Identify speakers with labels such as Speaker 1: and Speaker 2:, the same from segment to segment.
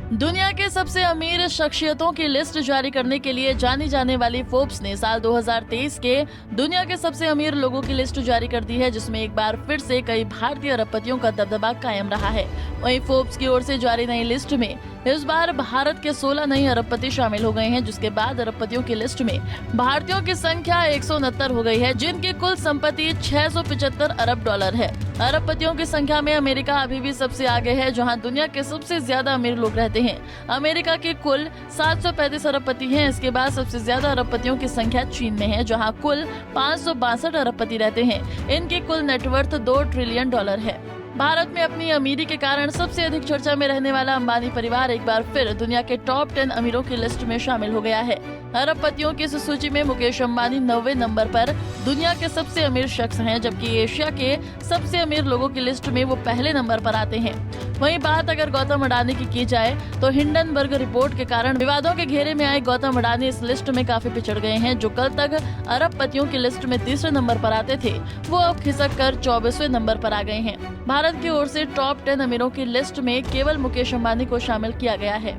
Speaker 1: दुनिया के सबसे अमीर शख्सियतों की लिस्ट जारी करने के लिए जानी जाने वाली फोर्ब्स ने साल 2023 के दुनिया के सबसे अमीर लोगों की लिस्ट जारी कर दी है, जिसमें एक बार फिर से कई भारतीय अरबपतियों का दबदबा कायम रहा है। वहीं फोर्ब्स की ओर से जारी नई लिस्ट में इस बार भारत के 16 नए अरबपति शामिल हो गए हैं, जिसके बाद अरबपतियों की लिस्ट में भारतीयों की संख्या 169 हो गई है, जिनकी कुल संपत्ति $675 अरब है। अरबपतियों की संख्या में अमेरिका अभी भी सबसे आगे है, जहां दुनिया के सबसे ज्यादा अमीर लोग रहते हैं। अमेरिका के कुल 735 अरबपति हैं। इसके बाद सबसे ज्यादा अरबपतियों की संख्या चीन में है, जहां कुल 562 अरबपति रहते हैं। इनकी कुल नेटवर्थ $2 ट्रिलियन है। भारत में अपनी अमीरी के कारण सबसे अधिक चर्चा में रहने वाला अंबानी परिवार एक बार फिर दुनिया के टॉप 10 अमीरों की लिस्ट में शामिल हो गया है। अरबपतियों की इस सूची में मुकेश अंबानी 90वें नंबर पर दुनिया के सबसे अमीर शख्स हैं, जबकि एशिया के सबसे अमीर लोगों की लिस्ट में वो पहले नंबर पर आते हैं। वहीं बात अगर गौतम अडानी की जाए तो हिंडनबर्ग रिपोर्ट के कारण विवादों के घेरे में आए गौतम अडानी इस लिस्ट में काफी पिछड़ गए हैं। जो कल तक अरबपतियों की लिस्ट में तीसरे नंबर पर आते थे, वो अब खिसक कर 24वें नंबर पर आ गए हैं। भारत की ओर से टॉप 10 अमीरों की लिस्ट में केवल मुकेश अंबानी को शामिल किया गया है।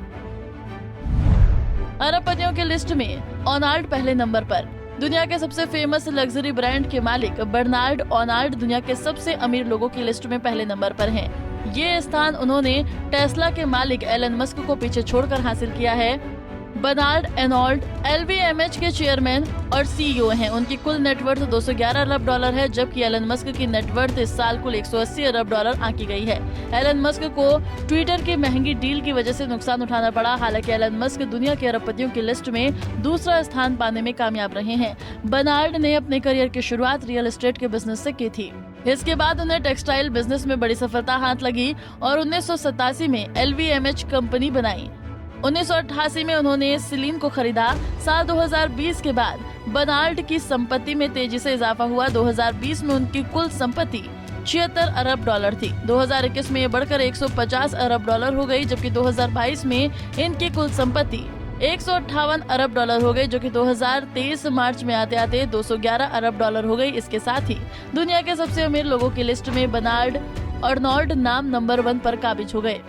Speaker 1: अरबपतियों की लिस्ट में ओनाल्ड पहले नंबर पर। दुनिया के सबसे फेमस लग्जरी ब्रांड के मालिक बर्नार्ड ओनाल्ड दुनिया के सबसे अमीर लोगों की लिस्ट में पहले नंबर पर हैं। ये स्थान उन्होंने टेस्ला के मालिक एलन मस्क को पीछे छोड़कर हासिल किया है। बर्नार्ड एनोल्ड LVMH के चेयरमैन और CEO हैं। उनकी कुल नेटवर्थ $211 अरब है, जबकि एलन मस्क की नेटवर्थ इस साल कुल $180 अरब आंकी गई है। एलन मस्क को ट्विटर की महंगी डील की वजह से नुकसान उठाना पड़ा। हालांकि एलन मस्क दुनिया के अरबपतियों की लिस्ट में दूसरा स्थान पाने में कामयाब रहे हैं। बर्नार्ड ने अपने करियर की शुरुआत रियल एस्टेट के बिजनेस से की थी। इसके बाद उन्हें टेक्सटाइल बिजनेस में बड़ी सफलता हाथ लगी और 1987 में LVMH कंपनी बनाई। 1988 में उन्होंने सिलीन को खरीदा। साल 2020 के बाद बर्नार्ड की संपत्ति में तेजी से इजाफा हुआ। 2020 में उनकी कुल संपत्ति $76 अरब थी। 2021 में ये बढ़कर $150 अरब हो गई, जबकि 2022 में इनकी कुल संपत्ति $158 अरब हो गई, जो कि 2023 मार्च में आते आते $211 अरब हो गई। इसके साथ ही दुनिया के सबसे अमीर लोगों की लिस्ट में बर्नार्ड अर्नोल्ड नाम नंबर 1 पर काबिज हो गए।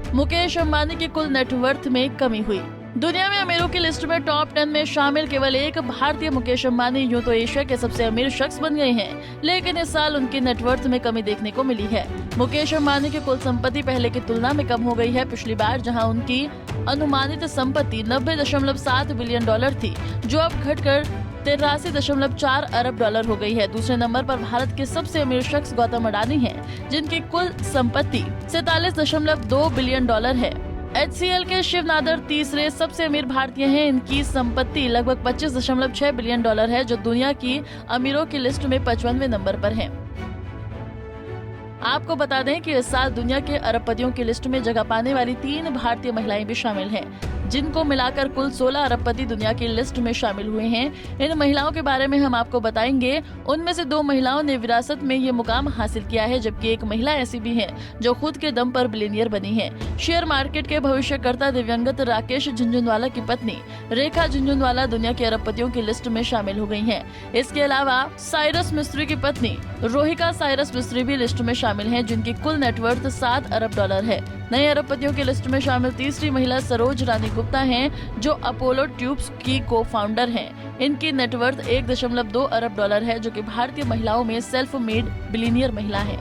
Speaker 1: मुकेश अंबानी की कुल नेटवर्थ में कमी हुई। दुनिया में अमीरों की लिस्ट में टॉप 10 में शामिल केवल एक भारतीय मुकेश अंबानी यूं तो एशिया के सबसे अमीर शख्स बन गए हैं, लेकिन इस साल उनकी नेटवर्थ में कमी देखने को मिली है। मुकेश अंबानी की कुल संपत्ति पहले की तुलना में कम हो गई है। पिछली बार जहां उनकी अनुमानित संपत्ति $90.7 बिलियन थी, जो अब घटकर $83.4 अरब हो गई है। दूसरे नंबर पर भारत के सबसे अमीर शख्स गौतम अडानी हैं, जिनकी कुल संपत्ति $47.2 बिलियन है। HCL के शिव नादर तीसरे सबसे अमीर भारतीय हैं। इनकी संपत्ति लगभग $25.6 बिलियन है, जो दुनिया की अमीरों की लिस्ट में 55वें नंबर पर है। आपको बता दें कि इस साल दुनिया के अरबपतियों की लिस्ट में जगह पाने वाली 3 भारतीय महिलाएं भी शामिल हैं, जिनको मिलाकर कुल 16 अरबपति दुनिया की लिस्ट में शामिल हुए हैं। इन महिलाओं के बारे में हम आपको बताएंगे। उनमें से 2 महिलाओं ने विरासत में ये मुकाम हासिल किया है, जबकि एक महिला ऐसी भी है जो खुद के दम पर बिलियनियर बनी है। शेयर मार्केट के भविष्यकर्ता दिवंगत राकेश झुनझुनवाला की पत्नी रेखा झुनझुनवाला दुनिया के अरबपतियों की लिस्ट में शामिल हो गई है। इसके अलावा साइरस मिस्त्री की पत्नी रोहिका साइरस मिस्त्री भी लिस्ट में शामिल हैं, जिनकी कुल नेटवर्थ $7 अरब है। नए अरबपतियों की लिस्ट में शामिल तीसरी महिला सरोज रानी गुप्ता हैं, जो अपोलो ट्यूब्स की को फाउंडर हैं। इनकी नेटवर्थ $1.2 अरब है, जो कि भारतीय महिलाओं में सेल्फ मेड बिलियनियर महिला है।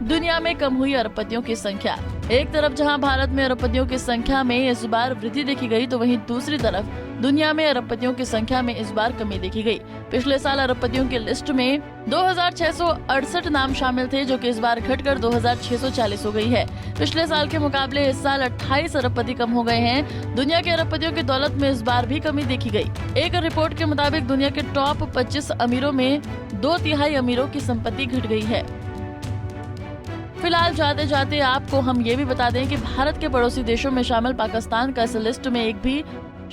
Speaker 1: दुनिया में कम हुई अरबपतियों की संख्या। एक तरफ जहां भारत में अरबपतियों की संख्या में इस बार वृद्धि देखी गई, तो वहीं दूसरी तरफ दुनिया में अरबपतियों की संख्या में इस बार कमी देखी गई। पिछले साल अरबपतियों की लिस्ट में 2668 नाम शामिल थे, जो कि इस बार घटकर 2640 हो गई है। पिछले साल के मुकाबले इस साल 28 अरबपति कम हो गए हैं। दुनिया के अरबपतियों की दौलत में इस बार भी कमी देखी गई। एक रिपोर्ट के मुताबिक दुनिया के टॉप 25 अमीरों में 2/3 अमीरों की संपत्ति घट गई है। फिलहाल जाते जाते आपको हम ये भी बता दें कि भारत के पड़ोसी देशों में शामिल पाकिस्तान का इस लिस्ट में एक भी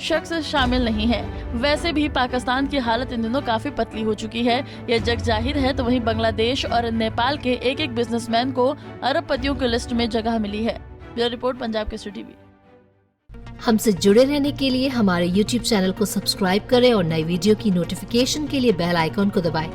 Speaker 1: शख्स शामिल नहीं है। वैसे भी पाकिस्तान की हालत इन दिनों काफी पतली हो चुकी है, यह जग जाहिर है। तो वहीं बांग्लादेश और नेपाल के एक बिजनेसमैन को अरबपतियों की लिस्ट में जगह मिली है। Bureau report, Punjab Kesari TV.
Speaker 2: हमसे जुड़े रहने के लिए हमारे YouTube चैनल को सब्सक्राइब करें और नई वीडियो की नोटिफिकेशन के लिए बेल आइकॉन को दबाएं।